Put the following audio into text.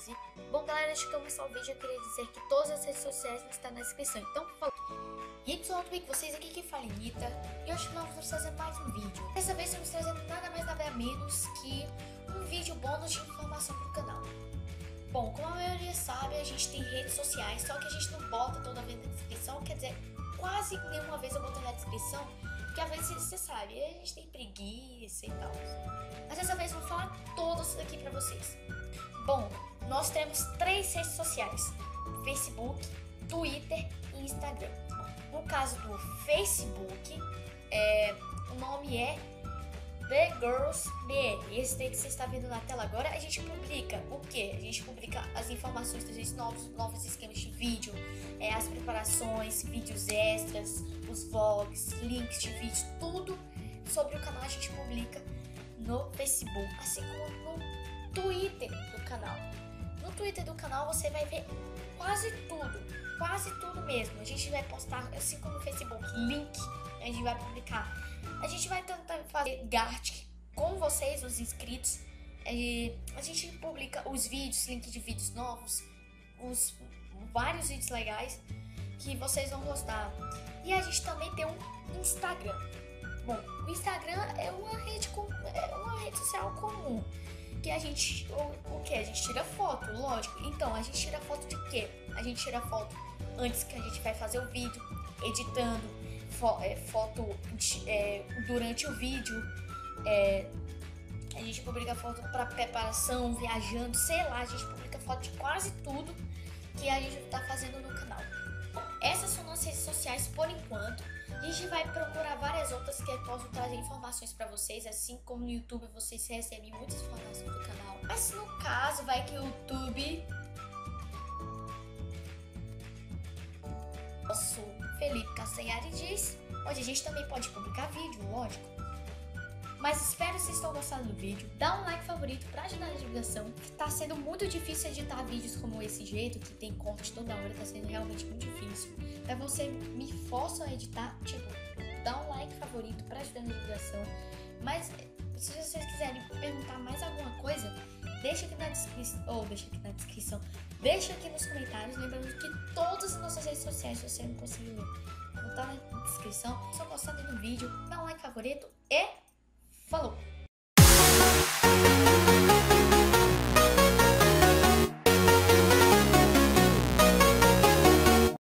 2014. Bom, galera, antes de começar o vídeo, eu queria dizer que todas as redes sociais estão na descrição. Então, falou! E aí, pessoal, tudo bem com vocês? Aqui quem fala é Anitta. E hoje nós vamos trazer mais um vídeo. Dessa vez estamos trazendo nada mais nada menos que um vídeo bônus de informação pro canal. Bom, como a maioria sabe, a gente tem redes sociais, só que a gente não bota toda vez na descrição. Quer dizer, quase nenhuma vez eu botei na descrição, porque às vezes você sabe, a gente tem preguiça e tal. Mas dessa vez eu vou falar todos aqui pra vocês. Bom, nós temos 3 redes sociais: Facebook, Twitter e Instagram. No caso do Facebook, o nome é The Girls BR. Esse daí que você está vendo na tela agora, a gente publica o quê? A gente publica as informações dos novos esquemas de vídeo, as preparações, vídeos extras, os vlogs, links de vídeo, tudo sobre o canal a gente publica no Facebook, assim como no Twitter do canal. No Twitter do canal você vai ver quase tudo mesmo. A gente vai postar, assim como no Facebook, link, a gente vai publicar. A gente vai tentar fazer Gart com vocês, os inscritos. A gente publica os vídeos, link de vídeos novos, vários vídeos legais que vocês vão gostar. E a gente também tem um Instagram. Bom, o Instagram é uma rede social comum. Que a gente, o que? A gente tira foto, lógico. Então, a gente tira foto de quê? A gente tira foto antes que a gente vai fazer o vídeo, editando, foto durante o vídeo. A gente publica foto para preparação, viajando, sei lá, a gente publica foto de quase tudo que a gente tá fazendo no canal. Essas são nossas redes sociais por enquanto. A gente vai procurar várias outras que eu posso trazer informações para vocês, assim como no YouTube vocês recebem muitas informações do canal. Mas no caso, vai que o YouTube... Nosso Felipe Castanhari diz, onde a gente também pode publicar vídeo, lógico. Mas espero que vocês tenham gostado do vídeo. Dá um like favorito pra ajudar na divulgação. Tá sendo muito difícil editar vídeos como esse jeito, que tem corte toda hora, tá sendo realmente muito difícil. Então você me força a editar, tipo, dá um like favorito pra ajudar na divulgação. Mas se vocês quiserem perguntar mais alguma coisa, deixa aqui na descrição, deixa aqui nos comentários. Lembrando que todas as nossas redes sociais, se você não conseguiu ler, vão estar na descrição. Se gostar do vídeo, dá um like favorito e falou!